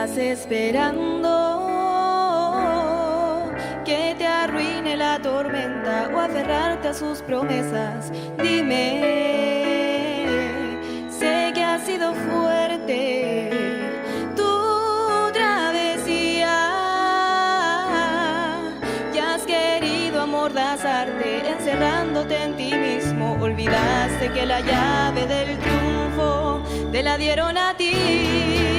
estás esperando? ¿Que te arruine la tormenta o aferrarte a sus promesas? Dime, sé que ha sido fuerte tu travesía, y has querido amordazarte encerrándote en ti mismo. Olvidaste que la llave del triunfo te la dieron a ti.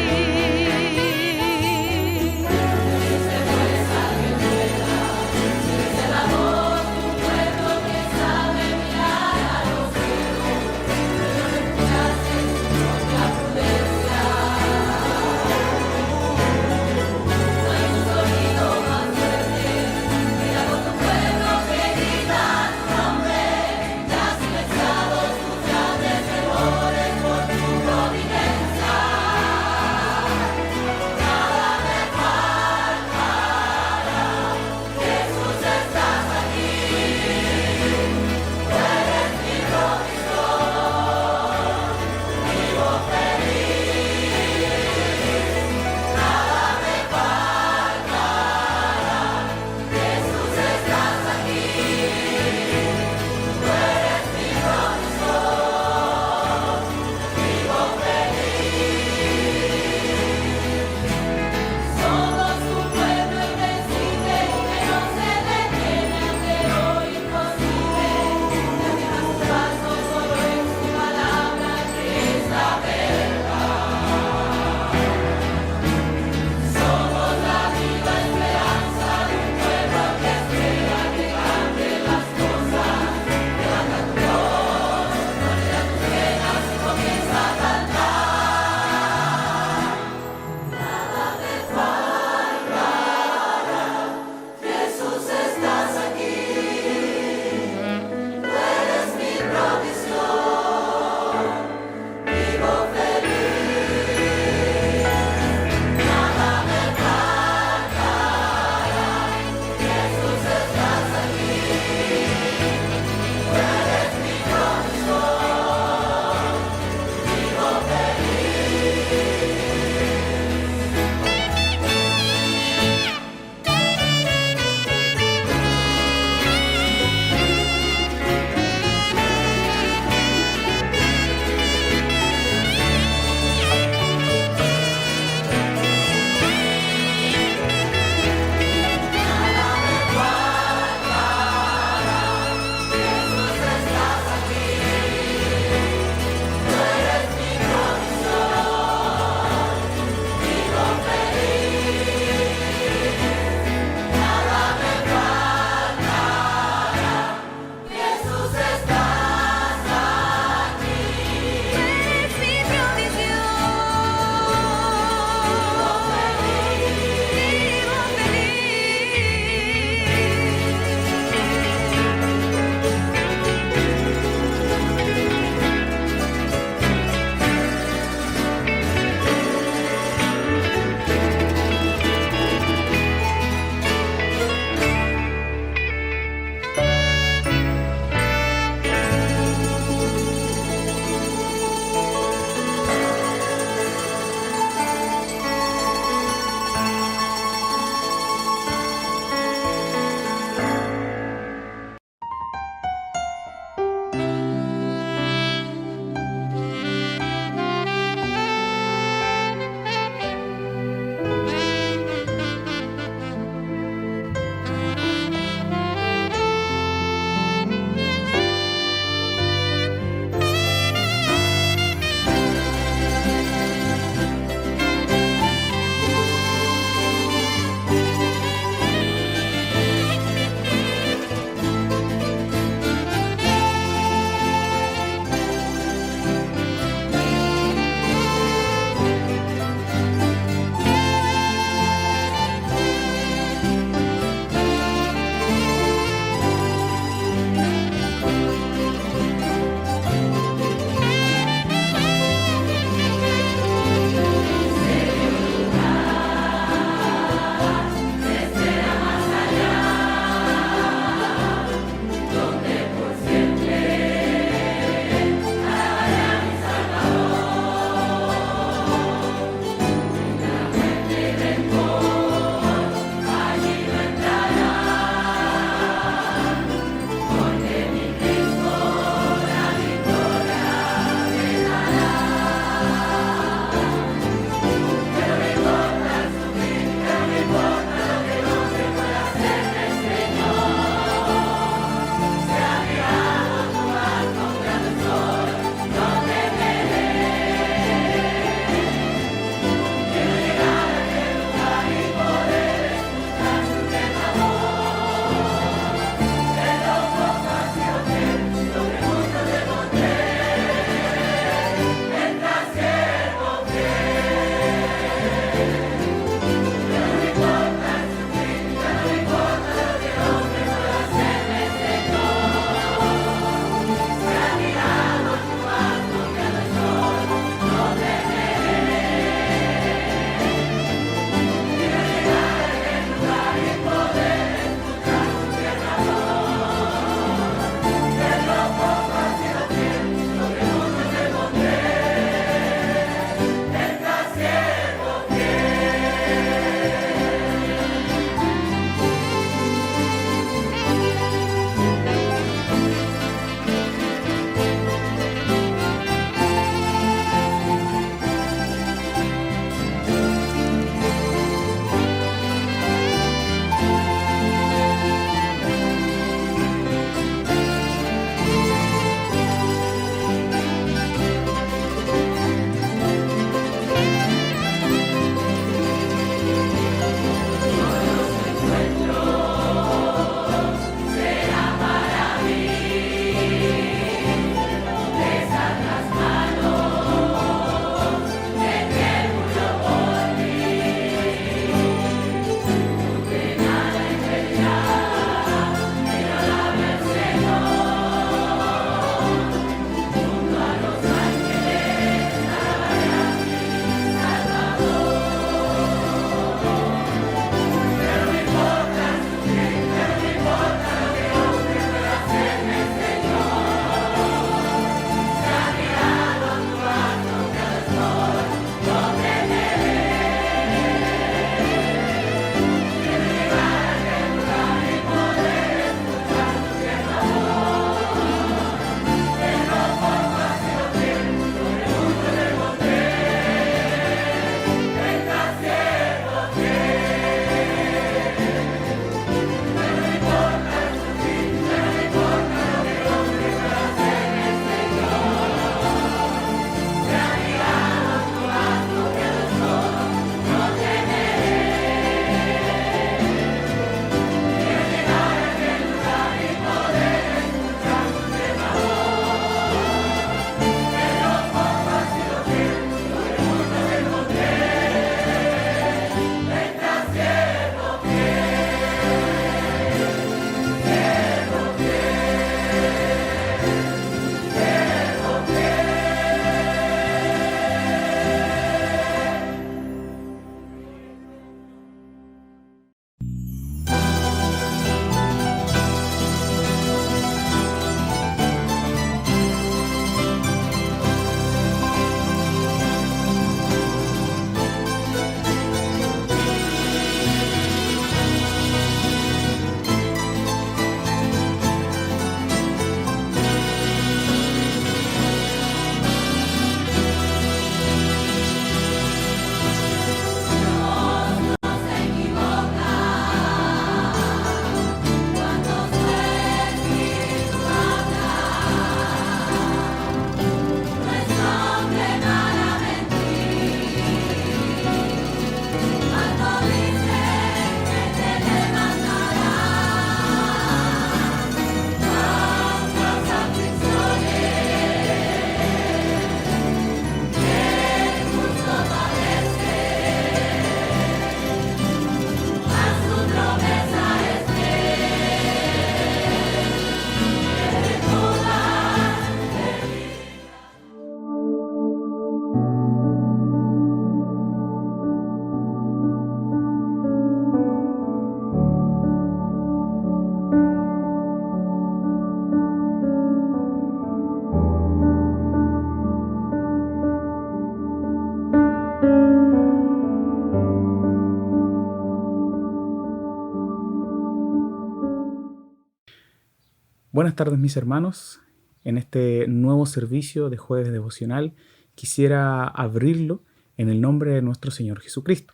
Buenas tardes, mis hermanos. En este nuevo servicio de Jueves Devocional quisiera abrirlo en el nombre de nuestro Señor Jesucristo.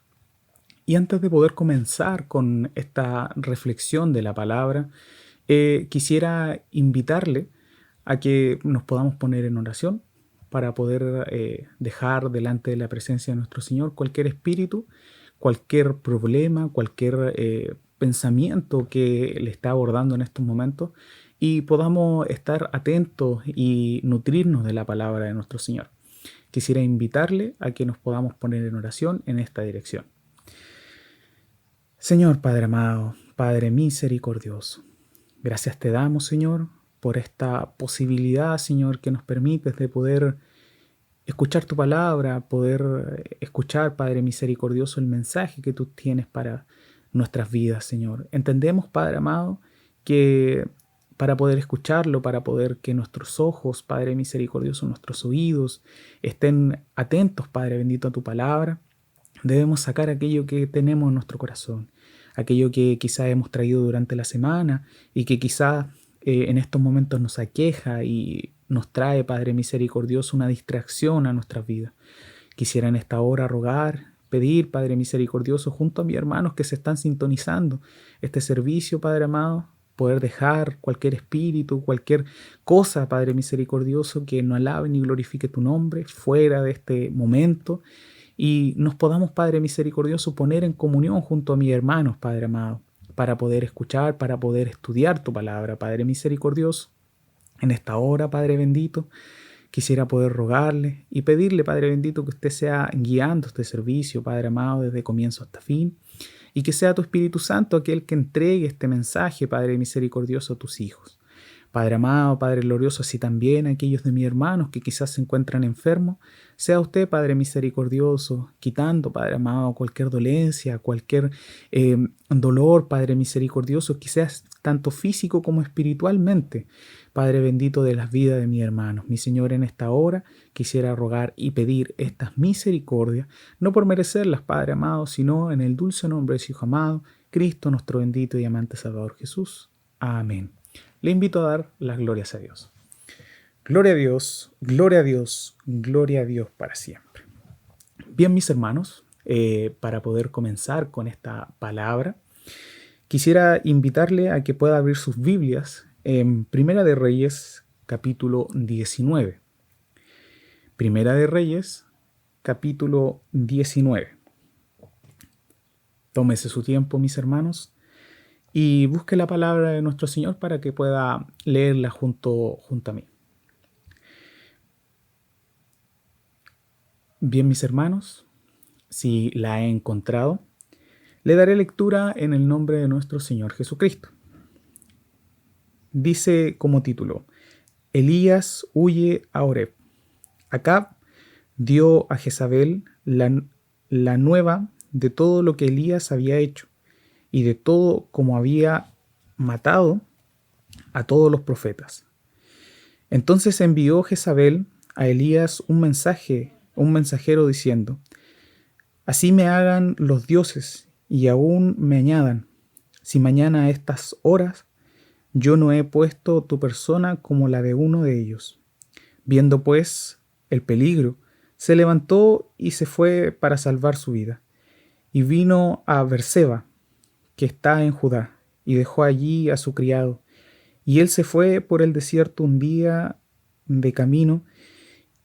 Y antes de poder comenzar con esta reflexión de la palabra, quisiera invitarle a que nos podamos poner en oración para poder dejar delante de la presencia de nuestro Señor cualquier espíritu, cualquier problema, cualquier pensamiento que le está abordando en estos momentos, y podamos estar atentos y nutrirnos de la palabra de nuestro Señor. Quisiera invitarle a que nos podamos poner en oración en esta dirección. Señor Padre amado, Padre misericordioso, gracias te damos, Señor, por esta posibilidad, Señor, que nos permites de poder escuchar tu palabra, poder escuchar, Padre misericordioso, el mensaje que tú tienes para nuestras vidas, Señor. Entendemos, Padre amado, que para poder escucharlo, para poder que nuestros ojos, Padre misericordioso, nuestros oídos estén atentos, Padre bendito, a tu palabra, debemos sacar aquello que tenemos en nuestro corazón, aquello que quizás hemos traído durante la semana y que quizás en estos momentos nos aqueja y nos trae, Padre misericordioso, una distracción a nuestras vidas. Quisiera en esta hora rogar, pedir, Padre misericordioso, junto a mis hermanos que se están sintonizando este servicio, Padre amado, poder dejar cualquier espíritu, cualquier cosa, Padre misericordioso, que no alabe ni glorifique tu nombre fuera de este momento, y nos podamos, Padre misericordioso, poner en comunión junto a mis hermanos, Padre amado, para poder escuchar, para poder estudiar tu palabra, Padre misericordioso. En esta hora, Padre bendito, quisiera poder rogarle y pedirle, Padre bendito, que usted sea guiando este servicio, Padre amado, desde comienzo hasta fin, y que sea tu Espíritu Santo aquel que entregue este mensaje, Padre misericordioso, a tus hijos. Padre amado, Padre glorioso, así también aquellos de mis hermanos que quizás se encuentran enfermos, sea usted, Padre misericordioso, quitando, Padre amado, cualquier dolencia, cualquier dolor, Padre misericordioso, quizás tanto físico como espiritualmente, Padre bendito, de las vidas de mis hermanos. Mi Señor, en esta hora quisiera rogar y pedir estas misericordias, no por merecerlas, Padre amado, sino en el dulce nombre de su Hijo amado, Cristo, nuestro bendito y amante Salvador Jesús. Amén. Le invito a dar las glorias a Dios. Gloria a Dios, gloria a Dios, gloria a Dios para siempre. Bien, mis hermanos, para poder comenzar con esta palabra, quisiera invitarle a que pueda abrir sus Biblias en Primera de Reyes, capítulo 19. Primera de Reyes, capítulo 19. Tómese su tiempo, mis hermanos, y busque la palabra de nuestro Señor para que pueda leerla junto a mí. Bien, mis hermanos, si la he encontrado, le daré lectura en el nombre de nuestro Señor Jesucristo. Dice como título: Elías huye a Horeb. Acab dio a Jezabel la nueva de todo lo que Elías había hecho y de todo como había matado a todos los profetas. Entonces envió Jezabel a Elías un mensajero diciendo: Así me hagan los dioses y aún me añadan, si mañana a estas horas yo no he puesto tu persona como la de uno de ellos. Viendo pues el peligro, se levantó y se fue para salvar su vida, y vino a Berseba, que está en Judá, y dejó allí a su criado. Y él se fue por el desierto un día de camino,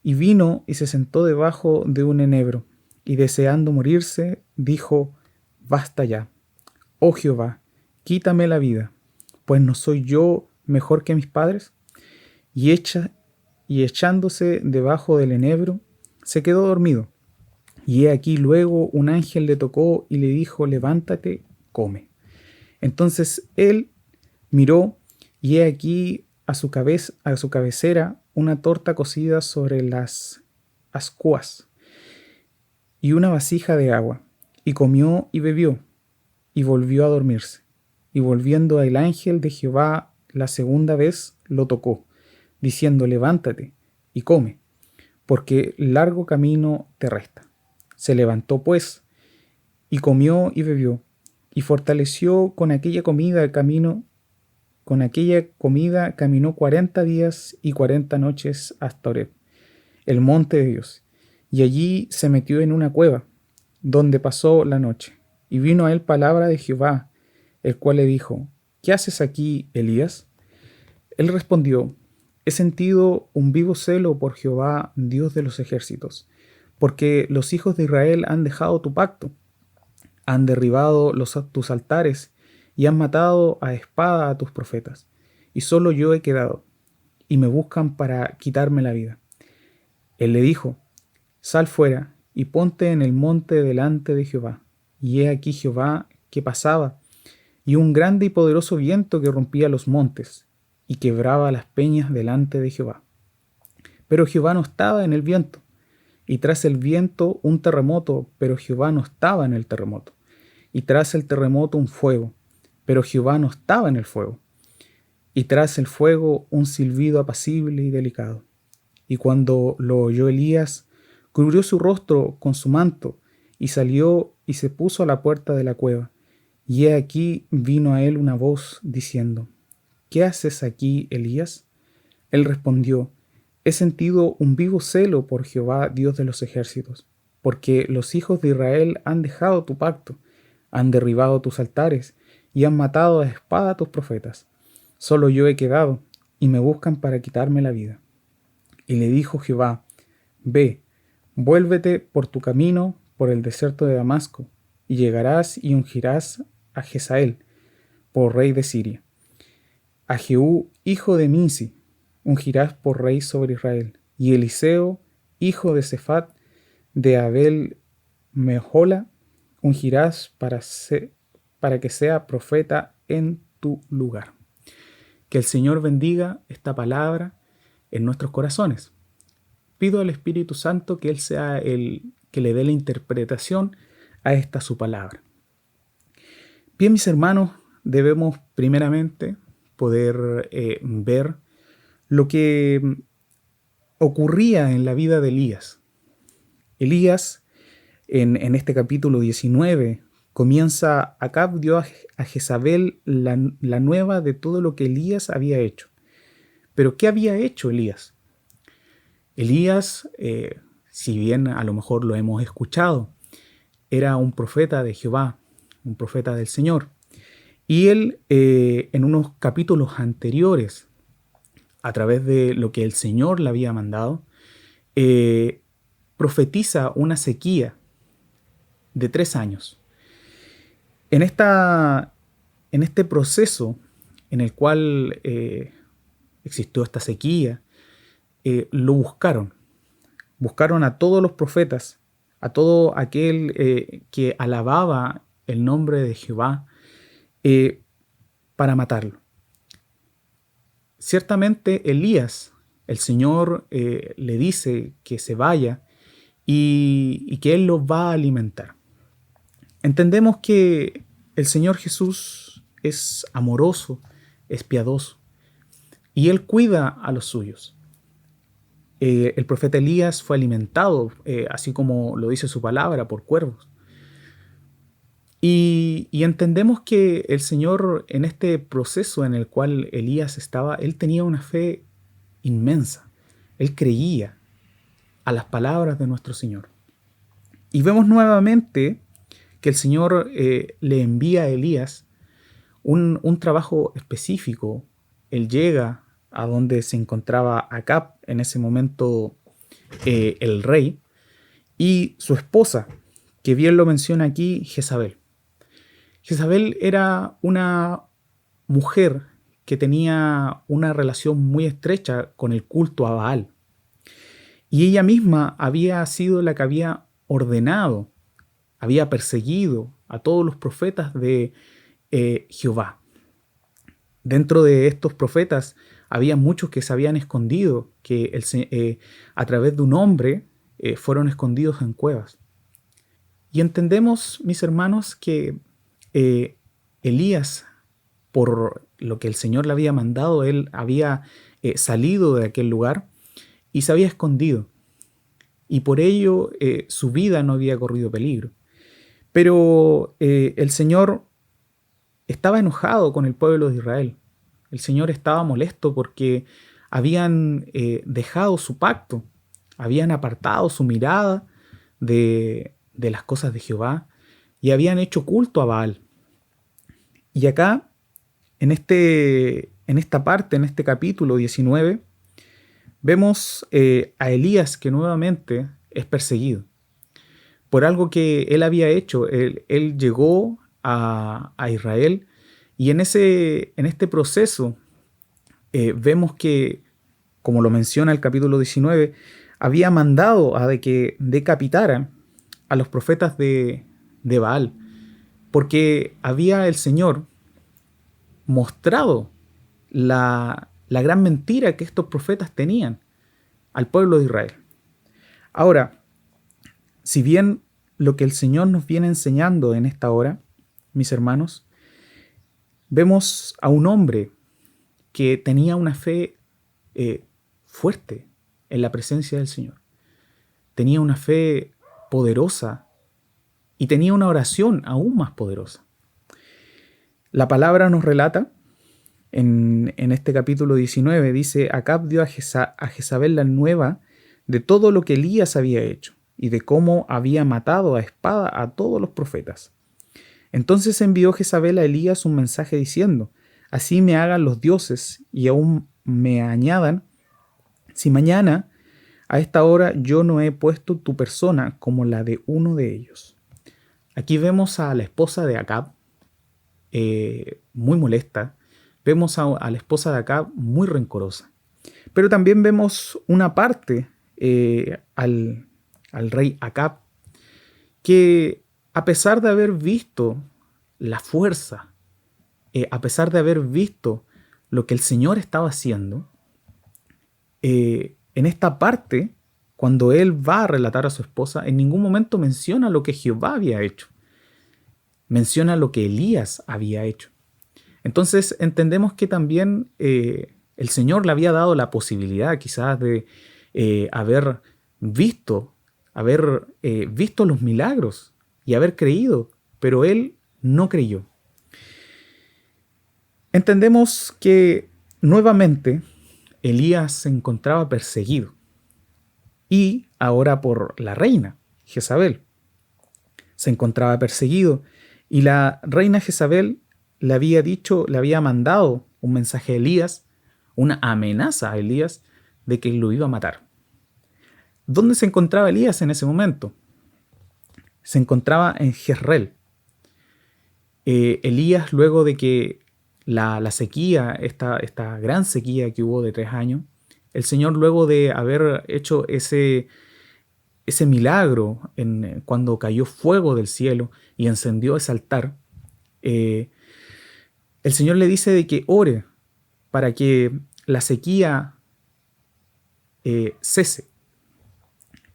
y vino y se sentó debajo de un enebro, y deseando morirse, dijo: Basta ya, oh Jehová, quítame la vida, pues no soy yo mejor que mis padres. Y echándose debajo del enebro, se quedó dormido. Y he aquí luego un ángel le tocó y le dijo: Levántate, come. Entonces él miró, y he aquí a su cabecera una torta cocida sobre las ascuas y una vasija de agua, y comió y bebió, y volvió a dormirse. Y volviendo el ángel de Jehová la segunda vez, lo tocó, diciendo: Levántate y come, porque largo camino te resta. Se levantó pues, y comió y bebió, y fortaleció con aquella comida el camino con aquella comida caminó 40 días y 40 noches hasta Horeb, el monte de Dios, y allí se metió en una cueva, donde pasó la noche. Y vino a él palabra de Jehová, el cual le dijo: ¿Qué haces aquí, Elías? Él respondió: He sentido un vivo celo por Jehová, Dios de los ejércitos, porque los hijos de Israel han dejado tu pacto, han derribado tus altares y han matado a espada a tus profetas, y solo yo he quedado, y me buscan para quitarme la vida. Él le dijo: Sal fuera y ponte en el monte delante de Jehová. Y he aquí Jehová que pasaba, y un grande y poderoso viento que rompía los montes, y quebraba las peñas delante de Jehová. Pero Jehová no estaba en el viento, y tras el viento un terremoto, pero Jehová no estaba en el terremoto. Y tras el terremoto un fuego, pero Jehová no estaba en el fuego. Y tras el fuego un silbido apacible y delicado. Y cuando lo oyó Elías, cubrió su rostro con su manto, y salió y se puso a la puerta de la cueva. Y he aquí vino a él una voz diciendo: ¿Qué haces aquí, Elías? Él respondió: He sentido un vivo celo por Jehová, Dios de los ejércitos, porque los hijos de Israel han dejado tu pacto, han derribado tus altares, y han matado a espada a tus profetas. Solo yo he quedado, y me buscan para quitarme la vida. Y le dijo Jehová: Ve, vuélvete por tu camino por el desierto de Damasco, y llegarás y ungirás a Jezael por rey de Siria. A Jehú, hijo de Nimsi, ungirás por rey sobre Israel, y Eliseo, hijo de Safat, de Abel Mehola, ungirás para que sea profeta en tu lugar. Que el Señor bendiga esta palabra en nuestros corazones. Pido al Espíritu Santo que Él sea el que le dé la interpretación a esta su palabra. Bien, mis hermanos, debemos primeramente poder ver lo que ocurría en la vida de Elías. Elías, en este capítulo 19, comienza: Acab dio a Jezabel la nueva de todo lo que Elías había hecho. Pero ¿qué había hecho Elías? Elías, si bien a lo mejor lo hemos escuchado, era un profeta de Jehová, un profeta del Señor. Y él, en unos capítulos anteriores, a través de lo que el Señor le había mandado, profetiza una sequía de 3 años. En este proceso en el cual existió esta sequía, lo buscaron a todos los profetas, a todo aquel que alababa el nombre de Jehová, para matarlo. Ciertamente Elías, el Señor le dice que se vaya y que Él los va a alimentar. Entendemos que el Señor Jesús es amoroso, es piadoso, y Él cuida a los suyos. El profeta Elías fue alimentado, así como lo dice su palabra, por cuervos. Y entendemos que el Señor, en este proceso en el cual Elías estaba, Él tenía una fe inmensa. Él creía a las palabras de nuestro Señor. Y vemos nuevamente que el Señor le envía a Elías un trabajo específico. Él llega a donde se encontraba Acab, en ese momento el rey, y su esposa, que bien lo menciona aquí, Jezabel. Jezabel era una mujer que tenía una relación muy estrecha con el culto a Baal. Y ella misma había sido la que había ordenado, había perseguido a todos los profetas de Jehová. Dentro de estos profetas había muchos que se habían escondido, que a través de un hombre fueron escondidos en cuevas. Y entendemos, mis hermanos, que Elías, por lo que el Señor le había mandado, él había salido de aquel lugar y se había escondido. Y por ello su vida no había corrido peligro. Pero el Señor estaba enojado con el pueblo de Israel. El Señor estaba molesto porque habían dejado su pacto, habían apartado su mirada de las cosas de Jehová y habían hecho culto a Baal. Y acá, en esta parte, en este capítulo 19, vemos a Elías que nuevamente es perseguido por algo que él había hecho. Él llegó a Israel y en este proceso vemos que, como lo menciona el capítulo 19, había mandado a de que decapitaran a los profetas de Baal, porque había el Señor mostrado la gran mentira que estos profetas tenían al pueblo de Israel. Ahora, si bien lo que el Señor nos viene enseñando en esta hora, mis hermanos, vemos a un hombre que tenía una fe fuerte en la presencia del Señor. Tenía una fe poderosa y tenía una oración aún más poderosa. La palabra nos relata en este capítulo 19, dice: Acab dio a Jezabel la nueva de todo lo que Elías había hecho y de cómo había matado a espada a todos los profetas. Entonces envió Jezabel a Elías un mensaje diciendo: Así me hagan los dioses y aún me añadan, si mañana a esta hora yo no he puesto tu persona como la de uno de ellos. Aquí vemos a la esposa de Acab muy molesta. Vemos a la esposa de Acab muy rencorosa. Pero también vemos una parte al rey Acab que, a pesar de haber visto la fuerza, a pesar de haber visto lo que el Señor estaba haciendo, en esta parte, cuando él va a relatar a su esposa, en ningún momento menciona lo que Jehová había hecho. Menciona lo que Elías había hecho. Entonces entendemos que también el Señor le había dado la posibilidad quizás de haber visto los milagros y haber creído, pero él no creyó. Entendemos que nuevamente Elías se encontraba perseguido, y ahora por la reina Jezabel. Se encontraba perseguido y la reina Jezabel le había mandado un mensaje a Elías, una amenaza a Elías de que lo iba a matar. ¿Dónde se encontraba Elías en ese momento? Se encontraba en Jezreel. Elías, luego de que la sequía, esta gran sequía que hubo de 3 años, el Señor, luego de haber hecho ese milagro cuando cayó fuego del cielo y encendió ese altar, el Señor le dice de que ore para que la sequía cese.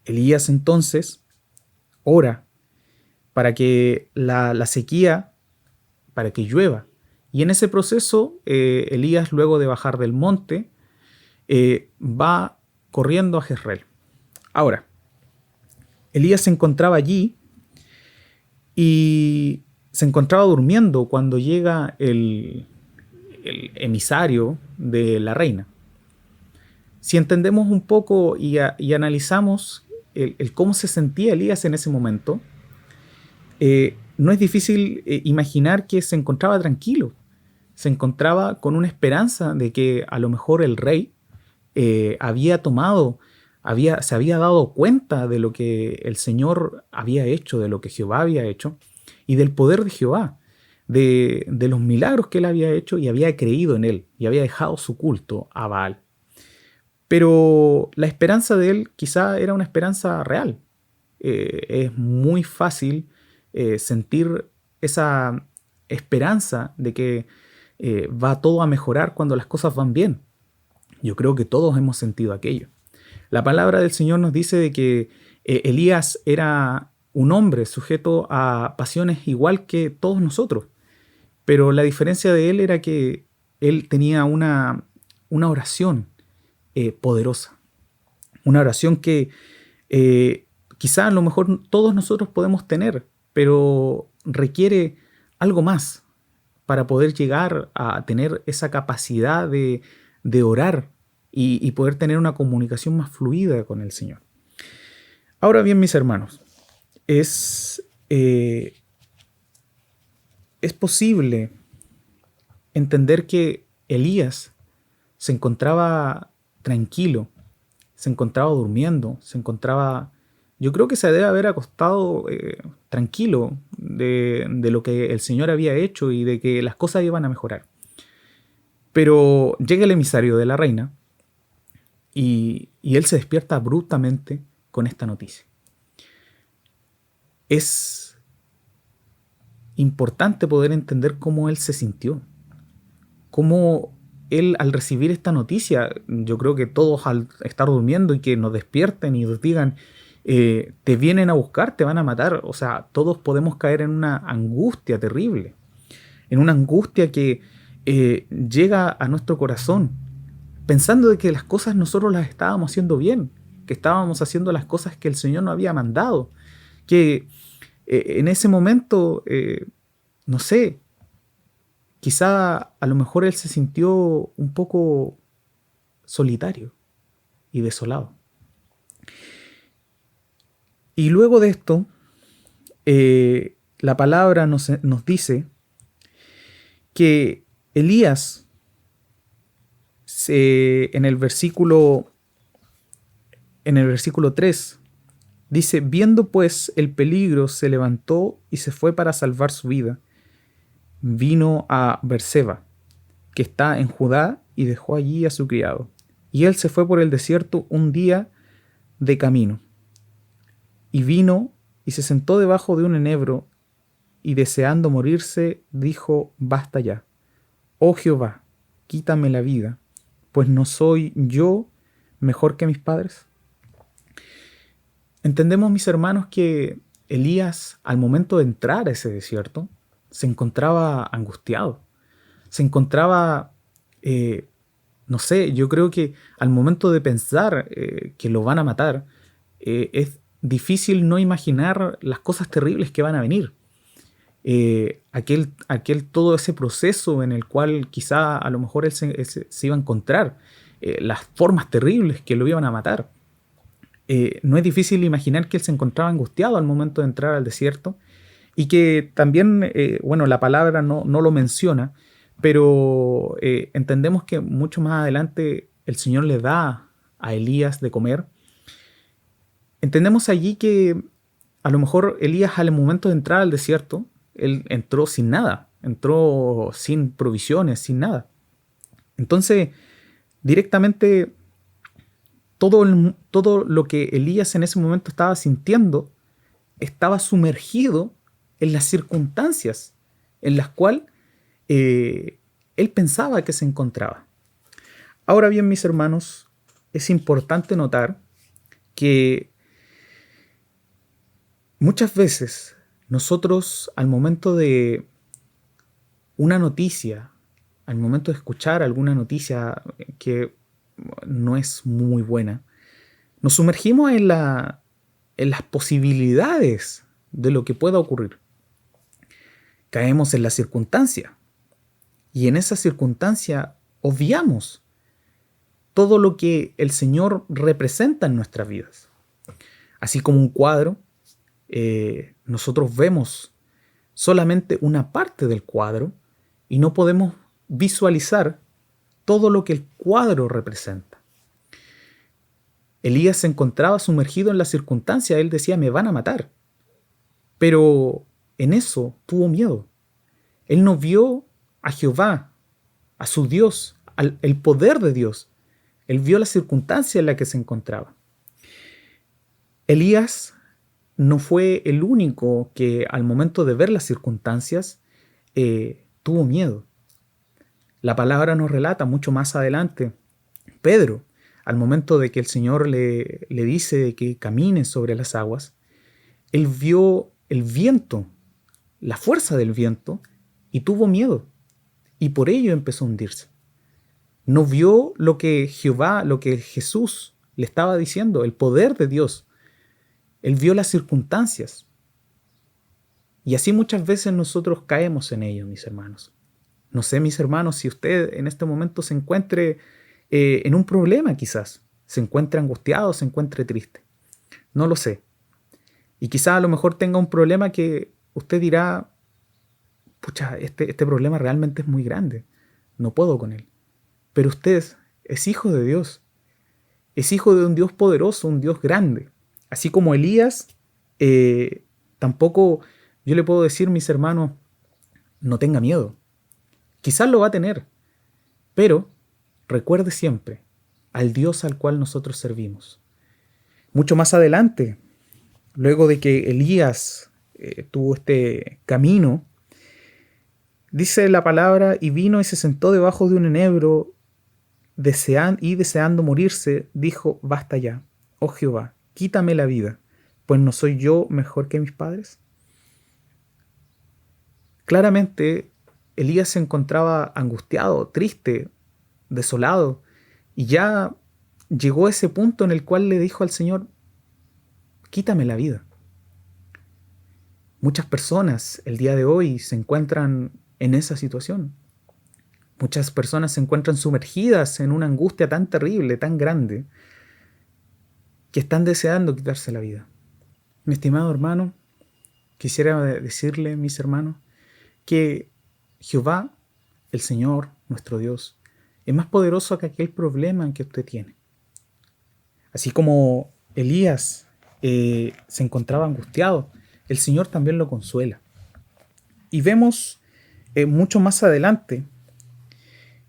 Elías entonces ora para que la sequía, para que llueva. Y en ese proceso, Elías, luego de bajar del monte, va corriendo a Jezreel. Ahora, Elías se encontraba allí y se encontraba durmiendo cuando llega el emisario de la reina. Si entendemos un poco y analizamos el cómo se sentía Elías en ese momento, no es difícil imaginar que se encontraba tranquilo. Se encontraba con una esperanza de que a lo mejor el rey se había dado cuenta de lo que el Señor había hecho, de lo que Jehová había hecho, y del poder de Jehová, de los milagros que él había hecho, y había creído en él, y había dejado su culto a Baal. Pero la esperanza de él quizá era una esperanza real. Es muy fácil sentir esa esperanza de que va todo a mejorar cuando las cosas van bien. Yo creo que todos hemos sentido aquello. La palabra del Señor nos dice de que Elías era un hombre sujeto a pasiones igual que todos nosotros, pero la diferencia de él era que él tenía una oración poderosa, una oración que quizá a lo mejor todos nosotros podemos tener, pero requiere algo más, para poder llegar a tener esa capacidad de orar y poder tener una comunicación más fluida con el Señor. Ahora bien, mis hermanos, es posible entender que Elías se encontraba tranquilo, se encontraba durmiendo, yo creo que se debe haber acostado tranquilo de lo que el Señor había hecho y de que las cosas iban a mejorar. Pero llega el emisario de la reina y él se despierta abruptamente con esta noticia. Es importante poder entender cómo él se sintió, cómo él al recibir esta noticia, yo creo que todos al estar durmiendo y que nos despierten y nos digan, te vienen a buscar, te van a matar, o sea, todos podemos caer en una angustia terrible, en una angustia que llega a nuestro corazón, pensando de que las cosas nosotros las estábamos haciendo bien, que estábamos haciendo las cosas que el Señor nos había mandado, que en ese momento, no sé, quizá a lo mejor él se sintió un poco solitario y desolado. Y luego de esto, la palabra nos dice que Elías, en el versículo 3, dice, viendo pues el peligro, se levantó y se fue para salvar su vida. Vino a Berseba, que está en Judá, y dejó allí a su criado. Y él se fue por el desierto un día de camino. Y vino y se sentó debajo de un enebro, y deseando morirse, dijo, basta ya. Oh Jehová, quítame la vida, pues no soy yo mejor que mis padres. Entendemos, mis hermanos, que Elías, al momento de entrar a ese desierto, se encontraba angustiado, se encontraba, no sé, yo creo que al momento de pensar que lo van a matar, es difícil no imaginar las cosas terribles que van a venir. Todo ese proceso en el cual quizá a lo mejor él se iba a encontrar, las formas terribles que lo iban a matar. No es difícil imaginar que él se encontraba angustiado al momento de entrar al desierto y que también, la palabra no lo menciona, pero entendemos que mucho más adelante el Señor le da a Elías de comer. Entendemos allí que a lo mejor Elías al momento de entrar al desierto, él entró sin nada, entró sin provisiones, sin nada. Entonces, directamente todo lo que Elías en ese momento estaba sintiendo estaba sumergido en las circunstancias en las cuales él pensaba que se encontraba. Ahora bien, mis hermanos, es importante notar que muchas veces nosotros al momento de una noticia, al momento de escuchar alguna noticia que no es muy buena, nos sumergimos en las posibilidades de lo que pueda ocurrir. Caemos en la circunstancia y en esa circunstancia obviamos todo lo que el Señor representa en nuestras vidas. Así como un cuadro, nosotros vemos solamente una parte del cuadro y no podemos visualizar todo lo que el cuadro representa. Elías se encontraba sumergido en la circunstancia, él decía, me van a matar. Pero en eso tuvo miedo. Él no vio a Jehová, a su Dios, el poder de Dios. Él vio la circunstancia en la que se encontraba. Elías no fue el único que al momento de ver las circunstancias tuvo miedo. La palabra nos relata mucho más adelante. Pedro, al momento de que el Señor le dice que camine sobre las aguas, él vio el viento, la fuerza del viento, y tuvo miedo. Y por ello empezó a hundirse. No vio lo que Jehová, lo que Jesús le estaba diciendo, el poder de Dios. Él vio las circunstancias. Y así muchas veces nosotros caemos en ello, mis hermanos. No sé, mis hermanos, si usted en este momento se encuentre en un problema quizás, se encuentre angustiado, se encuentre triste. No lo sé. Y quizás a lo mejor tenga un problema que usted dirá, pucha, este problema realmente es muy grande, no puedo con él. Pero usted es hijo de Dios, es hijo de un Dios poderoso, un Dios grande. Así como Elías, tampoco yo le puedo decir, mis hermanos, no tenga miedo. Quizás lo va a tener, pero recuerde siempre al Dios al cual nosotros servimos. Mucho más adelante, luego de que Elías tuvo este camino, dice la palabra, y vino y se sentó debajo de un enebro, deseando morirse, dijo, basta ya, oh Jehová, quítame la vida, pues no soy yo mejor que mis padres. Claramente, Elías se encontraba angustiado, triste, desolado, y ya llegó a ese punto en el cual le dijo al Señor, quítame la vida. Muchas personas el día de hoy se encuentran en esa situación. Muchas personas se encuentran sumergidas en una angustia tan terrible, tan grande, que están deseando quitarse la vida. Mi estimado hermano, quisiera decirle, mis hermanos, que Jehová, el Señor, nuestro Dios, es más poderoso que aquel problema que usted tiene. Así como Elías se encontraba angustiado, el Señor también lo consuela. Y vemos mucho más adelante,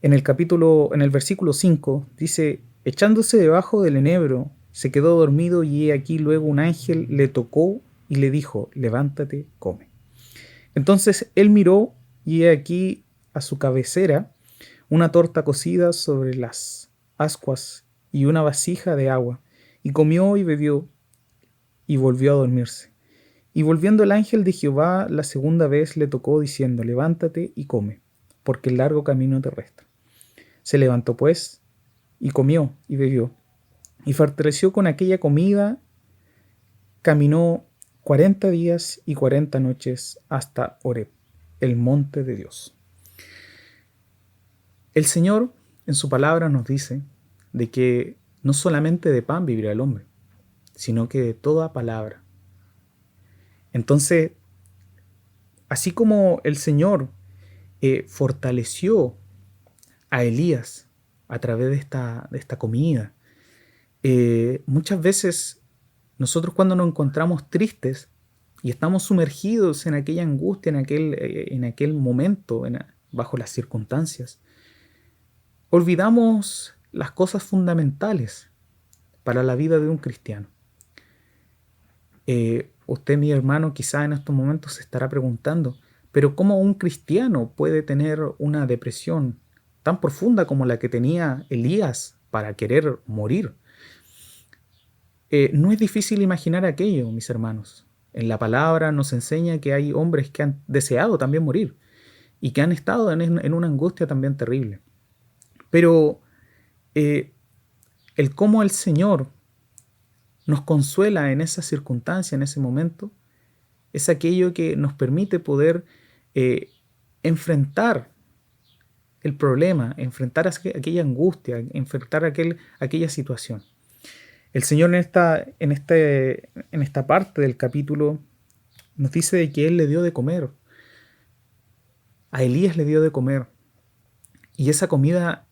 en el versículo 5, dice, echándose debajo del enebro, se quedó dormido y he aquí luego un ángel le tocó y le dijo, levántate, come. Entonces él miró y he aquí a su cabecera una torta cocida sobre las ascuas y una vasija de agua, y comió y bebió y volvió a dormirse. Y volviendo el ángel de Jehová la segunda vez le tocó diciendo, levántate y come, porque el largo camino te resta. Se levantó pues y comió y bebió, y fortaleció con aquella comida, caminó 40 días y 40 noches hasta Horeb, el monte de Dios. El Señor en su palabra nos dice de que no solamente de pan vivirá el hombre, sino que de toda palabra. Entonces, así como el Señor fortaleció a Elías a través de esta comida, muchas veces nosotros cuando nos encontramos tristes y estamos sumergidos en aquella angustia, en aquel momento, bajo las circunstancias, olvidamos las cosas fundamentales para la vida de un cristiano. Usted, mi hermano, quizá en estos momentos se estará preguntando, pero ¿cómo un cristiano puede tener una depresión tan profunda como la que tenía Elías para querer morir? No es difícil imaginar aquello, mis hermanos. En la palabra nos enseña que hay hombres que han deseado también morir y que han estado en una angustia también terrible. Pero el cómo el Señor nos consuela en esa circunstancia, en ese momento, es aquello que nos permite poder enfrentar el problema, enfrentar aquella angustia, enfrentar aquella situación. El Señor en esta parte del capítulo nos dice de que Él le dio de comer. A Elías le dio de comer. Y esa comida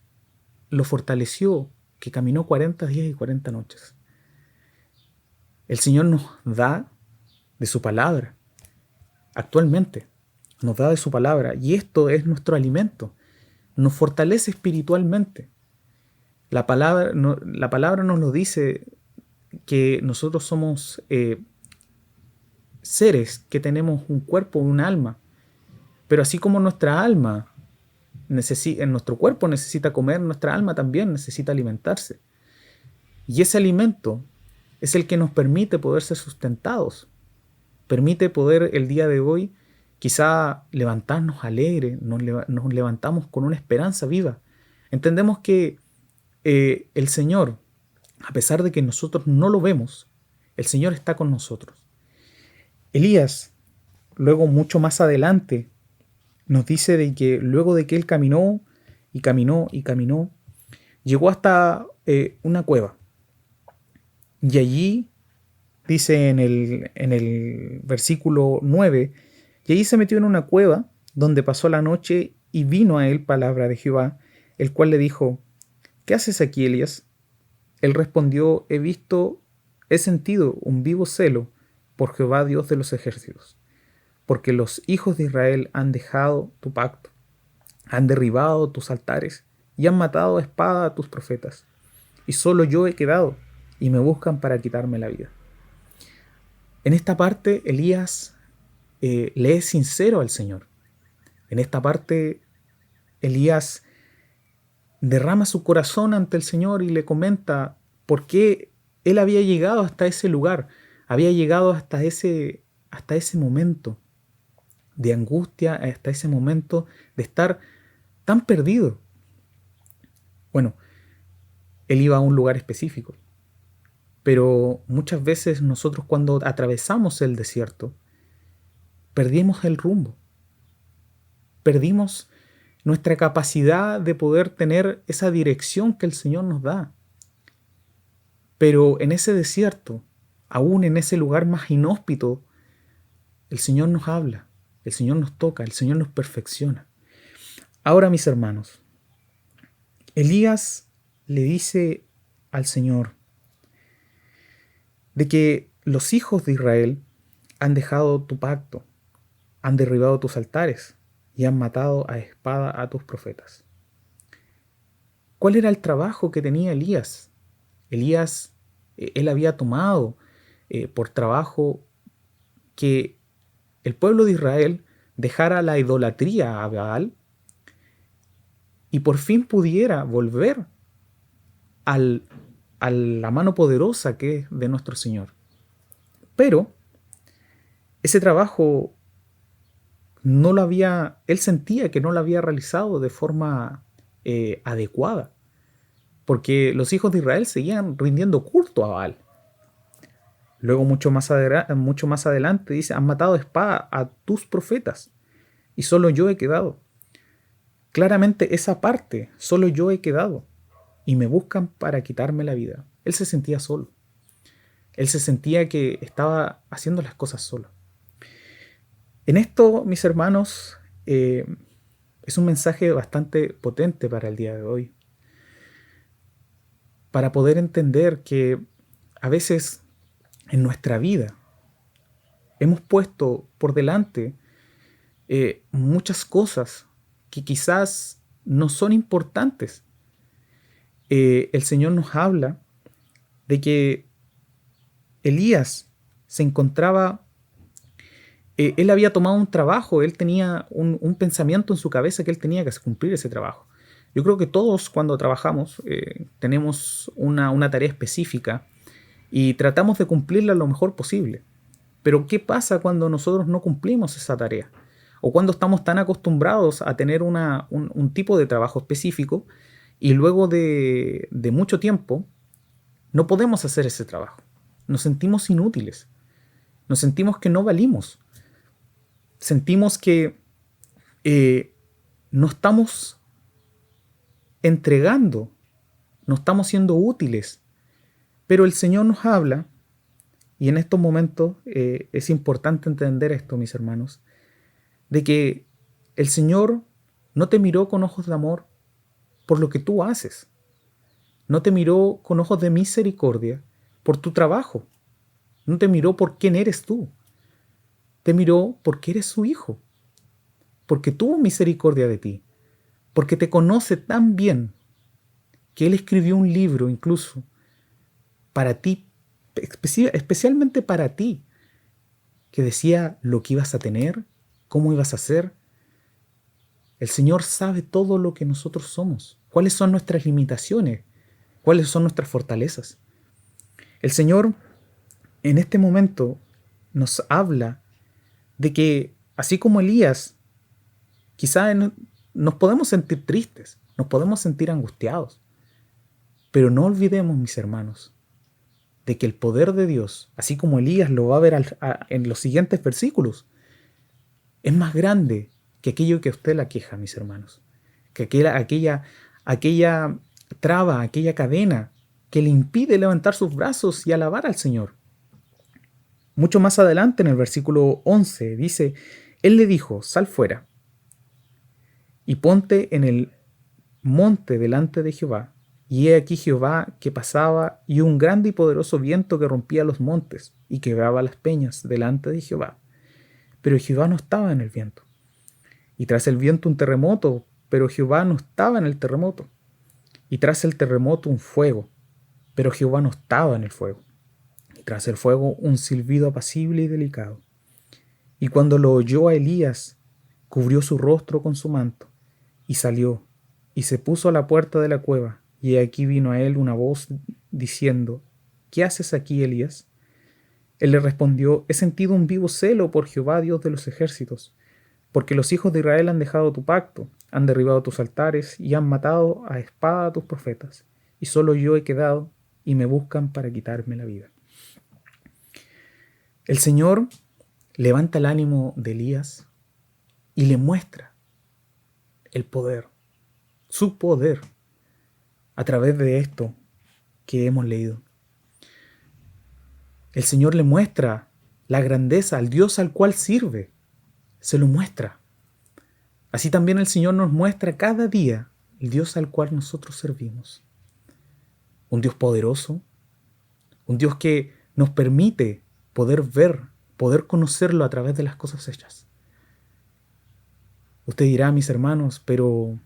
lo fortaleció, que caminó 40 días y 40 noches. El Señor nos da de su palabra. Actualmente nos da de su palabra. Y esto es nuestro alimento. Nos fortalece espiritualmente. La palabra nos lo dice que nosotros somos seres que tenemos un cuerpo, un alma. Pero así como nuestra alma nuestro cuerpo necesita comer, nuestra alma también necesita alimentarse. Y ese alimento es el que nos permite poder ser sustentados. Permite poder el día de hoy quizá levantarnos alegres, nos levantamos con una esperanza viva. Entendemos que el Señor, a pesar de que nosotros no lo vemos, el Señor está con nosotros. Elías, luego mucho más adelante, nos dice de que luego de que él caminó y caminó y caminó, llegó hasta una cueva. Y allí, dice en el versículo 9, y allí se metió en una cueva donde pasó la noche y vino a él palabra de Jehová, el cual le dijo, ¿qué haces aquí, Elías? Él respondió, he sentido un vivo celo por Jehová Dios de los ejércitos, porque los hijos de Israel han dejado tu pacto, han derribado tus altares y han matado a espada a tus profetas, y solo yo he quedado, y me buscan para quitarme la vida. En esta parte, Elías le es sincero al Señor. En esta parte, Elías derrama su corazón ante el Señor y le comenta por qué él había llegado hasta ese lugar, había llegado hasta ese momento de angustia, hasta ese momento de estar tan perdido. Bueno, él iba a un lugar específico, pero muchas veces nosotros cuando atravesamos el desierto, perdimos el rumbo, perdimos nuestra capacidad de poder tener esa dirección que el Señor nos da. Pero en ese desierto, aún en ese lugar más inhóspito, el Señor nos habla, el Señor nos toca, el Señor nos perfecciona. Ahora, mis hermanos, Elías le dice al Señor de que los hijos de Israel han dejado tu pacto, han derribado tus altares y han matado a espada a tus profetas. ¿Cuál era el trabajo que tenía Elías? Elías, él había tomado por trabajo que el pueblo de Israel dejara la idolatría a Baal y por fin pudiera volver a la mano poderosa que es de nuestro Señor. Pero ese trabajo él sentía que no lo había realizado de forma adecuada, porque los hijos de Israel seguían rindiendo culto a Baal. Luego mucho más adelante dice, han matado a espada a tus profetas y solo yo he quedado. Claramente esa parte, solo yo he quedado y me buscan para quitarme la vida. Él se sentía solo. Él se sentía que estaba haciendo las cosas solo. En esto, mis hermanos, es un mensaje bastante potente para el día de hoy. Para poder entender que a veces en nuestra vida hemos puesto por delante muchas cosas que quizás no son importantes. El Señor nos habla de que Elías se encontraba, él había tomado un trabajo, él tenía un pensamiento en su cabeza que él tenía que cumplir ese trabajo. Yo creo que todos cuando trabajamos tenemos una tarea específica y tratamos de cumplirla lo mejor posible. Pero ¿qué pasa cuando nosotros no cumplimos esa tarea? O cuando estamos tan acostumbrados a tener un tipo de trabajo específico y luego de mucho tiempo no podemos hacer ese trabajo. Nos sentimos inútiles. Nos sentimos que no valimos. Sentimos que no estamos entregando, no estamos siendo útiles. Pero el Señor nos habla, y en estos momentos es importante entender esto, mis hermanos, de que el Señor no te miró con ojos de amor por lo que tú haces. No te miró con ojos de misericordia por tu trabajo. No te miró por quién eres tú. Te miró porque eres su hijo. Porque tuvo misericordia de ti. Porque te conoce tan bien que Él escribió un libro incluso para ti, especialmente para ti, que decía lo que ibas a tener, cómo ibas a ser. El Señor sabe todo lo que nosotros somos, cuáles son nuestras limitaciones, cuáles son nuestras fortalezas. El Señor en este momento nos habla de que, así como Elías, quizá nos podemos sentir tristes, nos podemos sentir angustiados, pero no olvidemos, mis hermanos, de que el poder de Dios, así como Elías lo va a ver en los siguientes versículos, es más grande que aquello que a usted la queja, mis hermanos, que aquella traba, aquella cadena que le impide levantar sus brazos y alabar al Señor. Mucho más adelante en el versículo 11 dice, Él le dijo, sal fuera y ponte en el monte delante de Jehová. Y he aquí Jehová que pasaba, y un grande y poderoso viento que rompía los montes y quebraba las peñas delante de Jehová. Pero Jehová no estaba en el viento. Y tras el viento un terremoto, pero Jehová no estaba en el terremoto. Y tras el terremoto un fuego, pero Jehová no estaba en el fuego. Y tras el fuego un silbido apacible y delicado. Y cuando lo oyó a Elías, cubrió su rostro con su manto, y salió, y se puso a la puerta de la cueva. Y aquí vino a él una voz diciendo, ¿qué haces aquí, Elías? Él le respondió, he sentido un vivo celo por Jehová, Dios de los ejércitos, porque los hijos de Israel han dejado tu pacto, han derribado tus altares y han matado a espada a tus profetas, y solo yo he quedado, y me buscan para quitarme la vida. El Señor levanta el ánimo de Elías y le muestra el poder, su poder, a través de esto que hemos leído. El Señor le muestra la grandeza al Dios al cual sirve. Se lo muestra. Así también el Señor nos muestra cada día el Dios al cual nosotros servimos. Un Dios poderoso, un Dios que nos permite poder ver, poder conocerlo a través de las cosas hechas. Usted dirá, mis hermanos, pero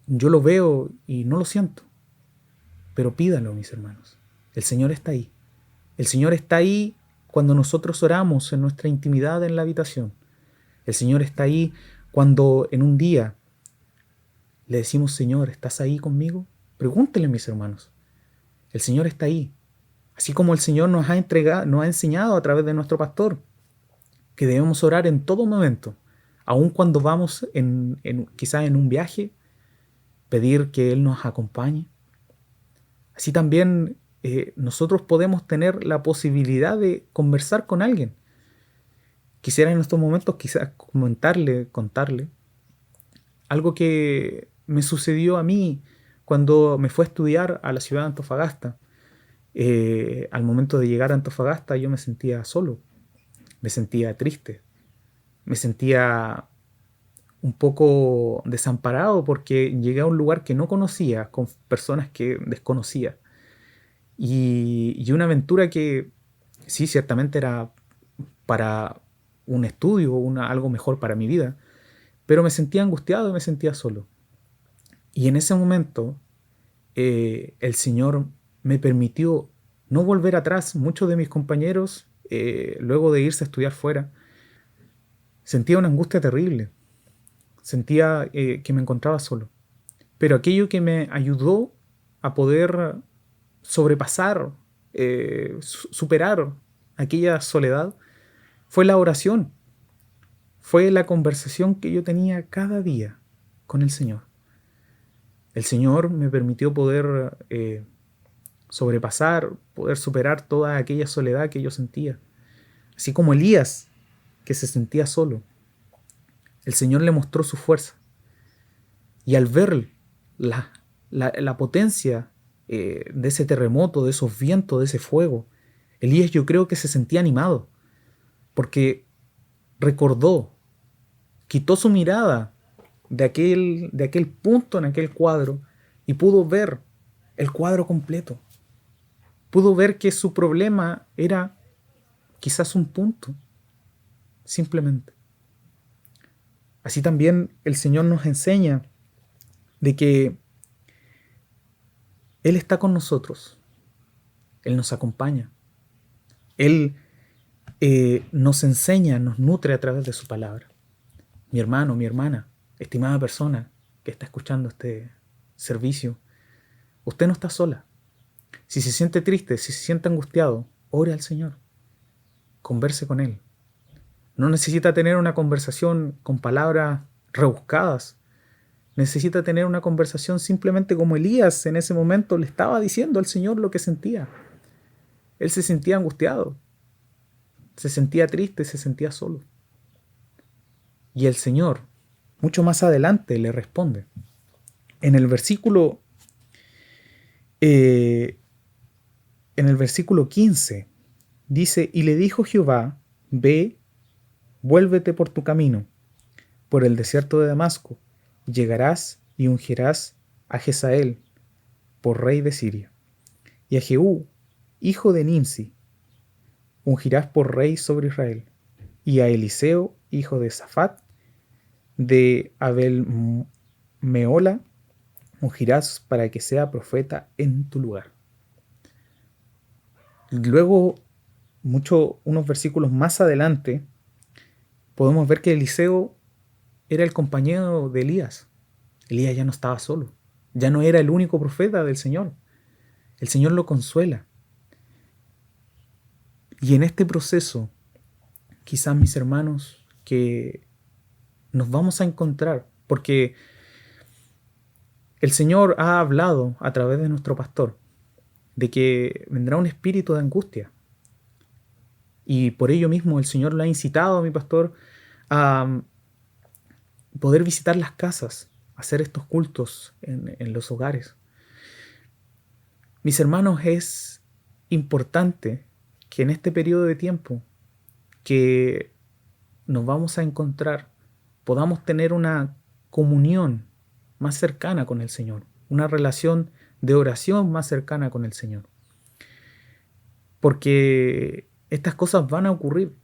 yo lo veo y no lo siento. Pero pídalo, mis hermanos. El Señor está ahí. El Señor está ahí cuando nosotros oramos en nuestra intimidad en la habitación. El Señor está ahí cuando en un día le decimos, Señor, ¿estás ahí conmigo? Pregúntele, mis hermanos. El Señor está ahí. Así como el Señor nos ha enseñado a través de nuestro pastor que debemos orar en todo momento, aun cuando vamos quizás en un viaje, pedir que Él nos acompañe. Así también nosotros podemos tener la posibilidad de conversar con alguien. Quisiera en estos momentos quizás contarle algo que me sucedió a mí cuando me fui a estudiar a la ciudad de Antofagasta. Al momento de llegar a Antofagasta yo me sentía solo, me sentía triste, me sentía un poco desamparado porque llegué a un lugar que no conocía, con personas que desconocía. Y una aventura que sí, ciertamente era para un estudio, algo mejor para mi vida, pero me sentía angustiado y me sentía solo. Y en ese momento el Señor me permitió no volver atrás. Muchos de mis compañeros, luego de irse a estudiar fuera, sentía una angustia terrible. Sentía que me encontraba solo. Pero aquello que me ayudó a poder sobrepasar, superar aquella soledad, fue la oración. Fue la conversación que yo tenía cada día con el Señor. El Señor me permitió poder sobrepasar, poder superar toda aquella soledad que yo sentía. Así como Elías, que se sentía solo. El Señor le mostró su fuerza. Y al ver la potencia de ese terremoto, de esos vientos, de ese fuego, Elías yo creo que se sentía animado. Porque recordó, quitó su mirada de aquel punto en aquel cuadro y pudo ver el cuadro completo. Pudo ver que su problema era quizás un punto, simplemente. Así también el Señor nos enseña de que Él está con nosotros. Él nos acompaña. Él nos enseña, nos nutre a través de su palabra. Mi hermano, mi hermana, estimada persona que está escuchando este servicio, usted no está sola. Si se siente triste, si se siente angustiado, ore al Señor. Converse con Él. No necesita tener una conversación con palabras rebuscadas. Necesita tener una conversación simplemente como Elías en ese momento le estaba diciendo al Señor lo que sentía. Él se sentía angustiado, se sentía triste, se sentía solo. Y el Señor, mucho más adelante, le responde. En el versículo, en el versículo 15, dice, y le dijo Jehová, ve, vuélvete por tu camino, por el desierto de Damasco, llegarás y ungirás a Jezael por rey de Siria, y a Jehú, hijo de Nimsi, ungirás por rey sobre Israel, y a Eliseo, hijo de Safat, de Abel Meola, ungirás para que sea profeta en tu lugar. Luego, unos versículos más adelante, podemos ver que Eliseo era el compañero de Elías. Elías ya no estaba solo, ya no era el único profeta del Señor. El Señor lo consuela. Y en este proceso, quizás mis hermanos, que nos vamos a encontrar, porque el Señor ha hablado a través de nuestro pastor, de que vendrá un espíritu de angustia. Y por ello mismo el Señor lo ha incitado a mi pastor a poder visitar las casas, hacer estos cultos en los hogares. Mis hermanos, es importante que en este periodo de tiempo que nos vamos a encontrar, podamos tener una comunión más cercana con el Señor, una relación de oración más cercana con el Señor. Porque estas cosas van a ocurrir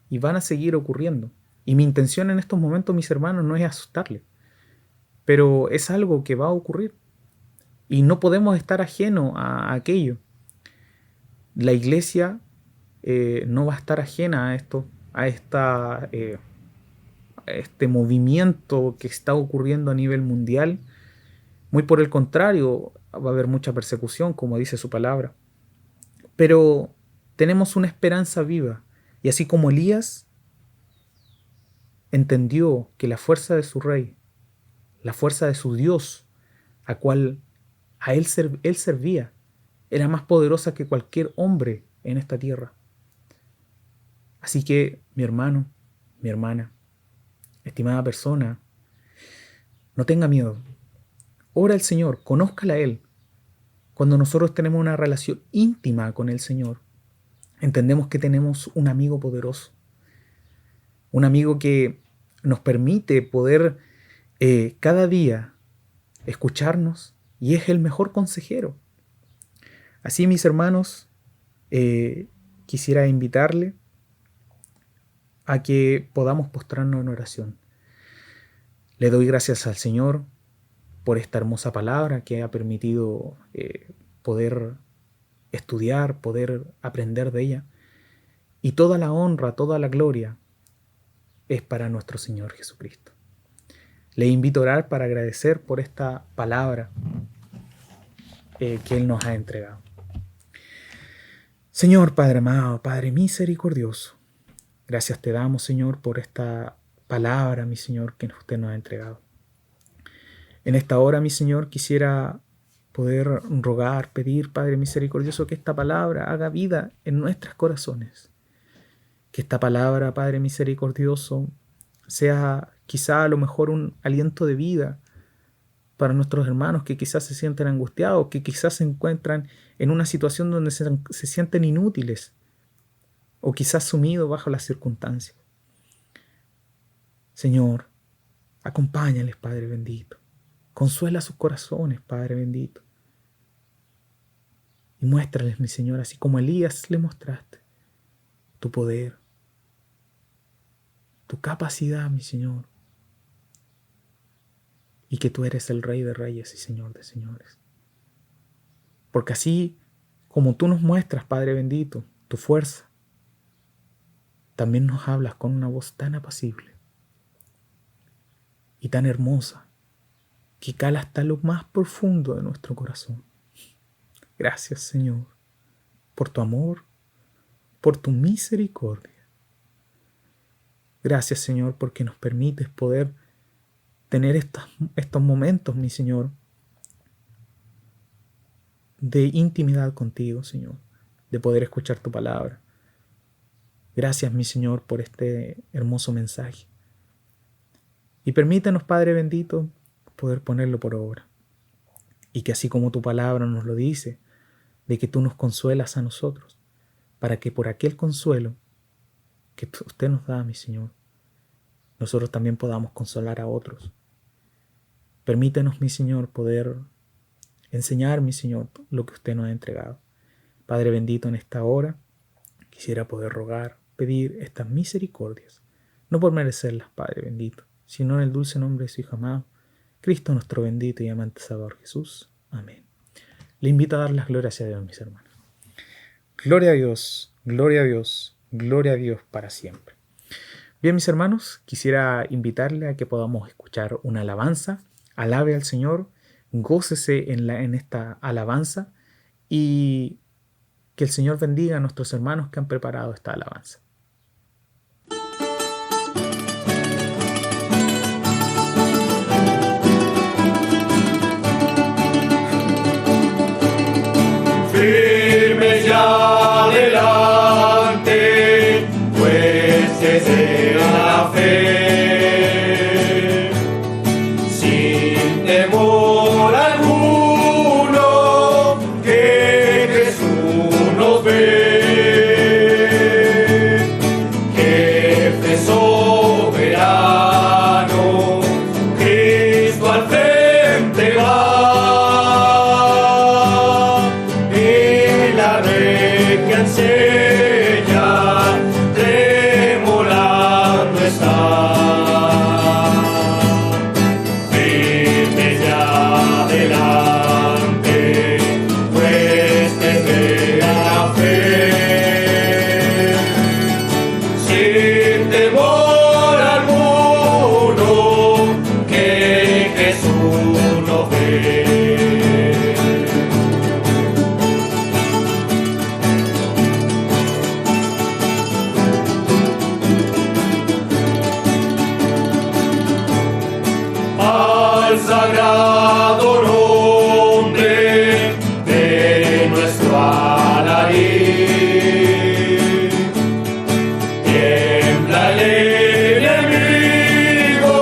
y van a seguir ocurriendo. Y mi intención en estos momentos, mis hermanos, no es asustarles, pero es algo que va a ocurrir. Y no podemos estar ajenos a aquello. La iglesia no va a estar ajena a esto, a este movimiento que está ocurriendo a nivel mundial. Muy por el contrario, va a haber mucha persecución, como dice su palabra. Pero tenemos una esperanza viva. Y así como Elías entendió que la fuerza de su rey, la fuerza de su Dios, a cual a él servía, era más poderosa que cualquier hombre en esta tierra. Así que, mi hermano, mi hermana, estimada persona, no tenga miedo. Ora al Señor, conózcala a Él. Cuando nosotros tenemos una relación íntima con el Señor, entendemos que tenemos un amigo poderoso, un amigo que nos permite poder cada día escucharnos y es el mejor consejero. Así, mis hermanos, quisiera invitarle a que podamos postrarnos en oración. Le doy gracias al Señor por esta hermosa palabra que ha permitido poder estudiar, poder aprender de ella. Y toda la honra, toda la gloria es para nuestro Señor Jesucristo. Le invito a orar para agradecer por esta palabra que Él nos ha entregado. Señor Padre amado, Padre misericordioso, gracias te damos, Señor, por esta palabra, mi Señor, que usted nos ha entregado. En esta hora, mi Señor, quisiera poder rogar, pedir, Padre misericordioso, que esta palabra haga vida en nuestros corazones. Que esta palabra, Padre misericordioso, sea quizá a lo mejor un aliento de vida para nuestros hermanos que quizás se sienten angustiados, que quizás se encuentran en una situación donde se sienten inútiles o quizás sumidos bajo las circunstancias. Señor, acompáñales, Padre bendito. Consuela sus corazones, Padre bendito. Y muéstrales, mi Señor, así como a Elías le mostraste, tu poder, tu capacidad, mi Señor. Y que tú eres el Rey de Reyes y Señor de Señores. Porque así como tú nos muestras, Padre bendito, tu fuerza, también nos hablas con una voz tan apacible y tan hermosa que cala hasta lo más profundo de nuestro corazón. Gracias, Señor, por tu amor, por tu misericordia. Gracias, Señor, porque nos permites poder tener estos momentos, mi Señor, de intimidad contigo, Señor, de poder escuchar tu palabra. Gracias, mi Señor, por este hermoso mensaje. Y permítenos, Padre bendito, poder ponerlo por obra. Y que así como tu palabra nos lo dice, de que tú nos consuelas a nosotros, para que por aquel consuelo que usted nos da, mi Señor, nosotros también podamos consolar a otros. Permítenos, mi Señor, poder enseñar, mi Señor, lo que usted nos ha entregado. Padre bendito, en esta hora quisiera poder rogar, pedir estas misericordias, no por merecerlas, Padre bendito, sino en el dulce nombre de su Hijo amado, Cristo nuestro bendito y amante Salvador Jesús. Amén. Le invito a dar las glorias a Dios, mis hermanos. Gloria a Dios, gloria a Dios, gloria a Dios para siempre. Bien, mis hermanos, quisiera invitarle a que podamos escuchar una alabanza. Alabe al Señor, gócese en esta alabanza y que el Señor bendiga a nuestros hermanos que han preparado esta alabanza. Firme ya adelante, pues desde la fe, sin temor alguno, que Jesús nos ve, jefe soberano, Cristo al frente va. Enseña, tremolando está. Firme ya adelante, pues desde la fe, sin temor alguno, que Jesús nos ve. Sagrado nombre de nuestro Alaí, tiembla el enemigo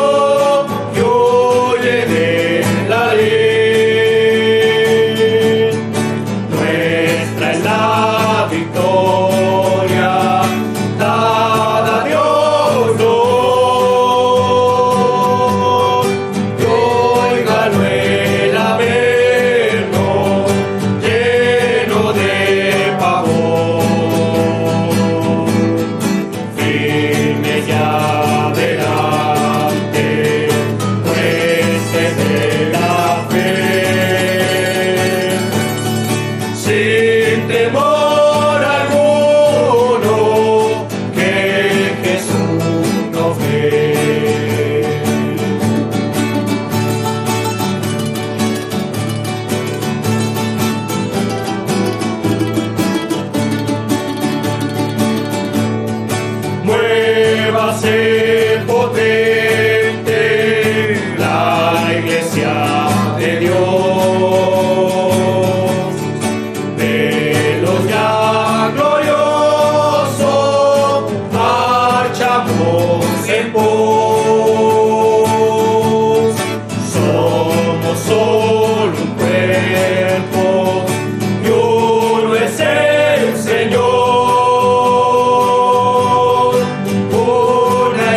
y huye de la ley. Nuestra es la victoria, dada a Dios no. Sin temor alguno, que Jesús nos ve. Muévase potente la iglesia de Dios. En pos, somos solo un cuerpo y uno es el Señor, una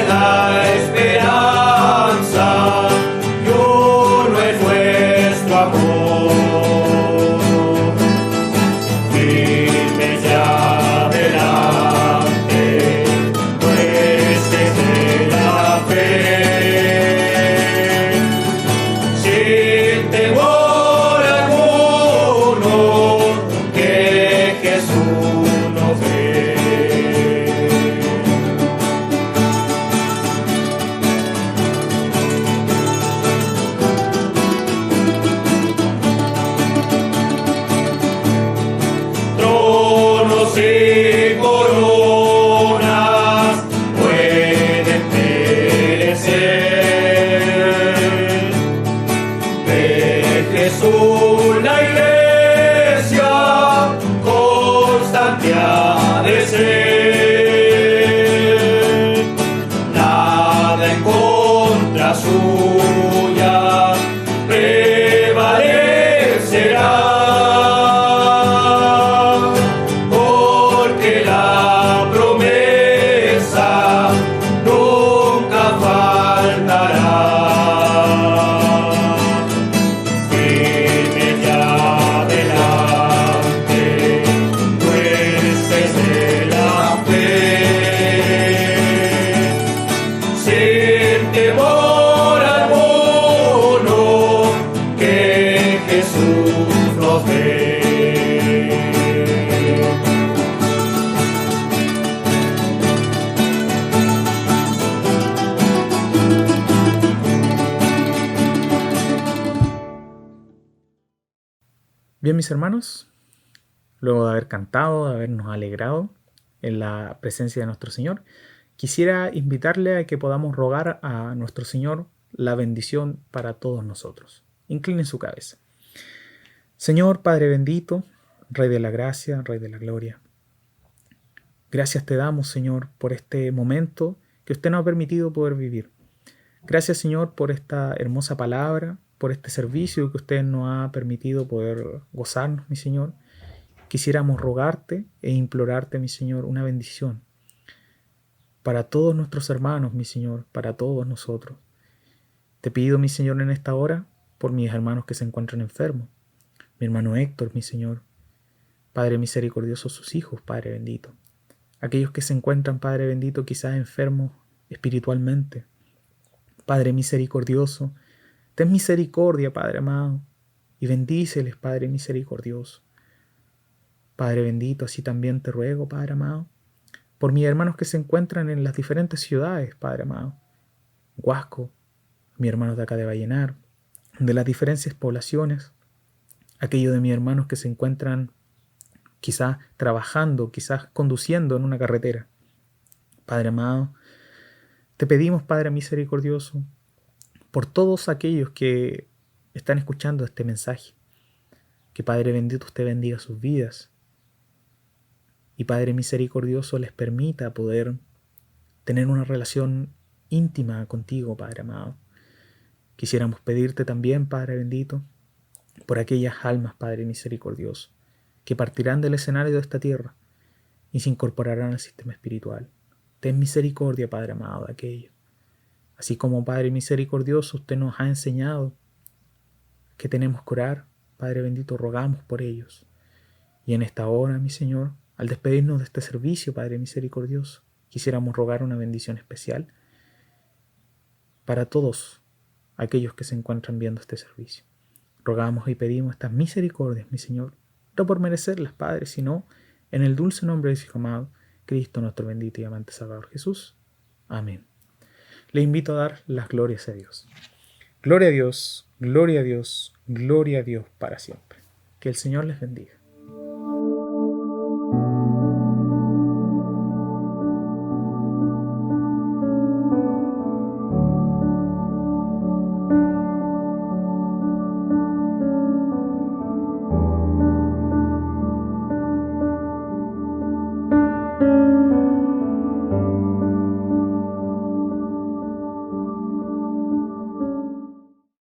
Bien, mis hermanos, luego de haber cantado, de habernos alegrado en la presencia de nuestro Señor, quisiera invitarle a que podamos rogar a nuestro Señor la bendición para todos nosotros. Incline su cabeza. Señor Padre bendito, Rey de la gracia, Rey de la gloria, gracias te damos, Señor, por este momento que usted nos ha permitido poder vivir. Gracias, Señor, por esta hermosa palabra, por este servicio que usted nos ha permitido poder gozarnos, mi Señor. Quisiéramos rogarte e implorarte, mi Señor, una bendición para todos nuestros hermanos, mi Señor, para todos nosotros. Te pido, mi Señor, en esta hora, por mis hermanos que se encuentran enfermos, mi hermano Héctor, mi Señor, Padre misericordioso, sus hijos, Padre bendito. Aquellos que se encuentran, Padre bendito, quizás enfermos espiritualmente. Padre misericordioso, ten misericordia, Padre amado, y bendíceles, Padre misericordioso. Padre bendito, así también te ruego, Padre amado, por mis hermanos que se encuentran en las diferentes ciudades, Padre amado. Huasco, mis hermanos de acá de Vallenar, de las diferentes poblaciones, aquellos de mis hermanos que se encuentran quizás trabajando, quizás conduciendo en una carretera. Padre amado, te pedimos, Padre misericordioso, por todos aquellos que están escuchando este mensaje, que Padre bendito usted bendiga sus vidas y Padre misericordioso les permita poder tener una relación íntima contigo, Padre amado. Quisiéramos pedirte también, Padre bendito, por aquellas almas, Padre misericordioso, que partirán del escenario de esta tierra y se incorporarán al sistema espiritual. Ten misericordia, Padre amado, de aquello. Así como, Padre misericordioso, usted nos ha enseñado que tenemos que orar, Padre bendito, rogamos por ellos. Y en esta hora, mi Señor, al despedirnos de este servicio, Padre misericordioso, quisiéramos rogar una bendición especial para todos aquellos que se encuentran viendo este servicio. Rogamos y pedimos estas misericordias, mi Señor, no por merecerlas, Padre, sino en el dulce nombre de su Hijo amado, Cristo nuestro bendito y amante Salvador Jesús. Amén. Le invito a dar las glorias a Dios. Gloria a Dios, gloria a Dios, gloria a Dios para siempre. Que el Señor les bendiga.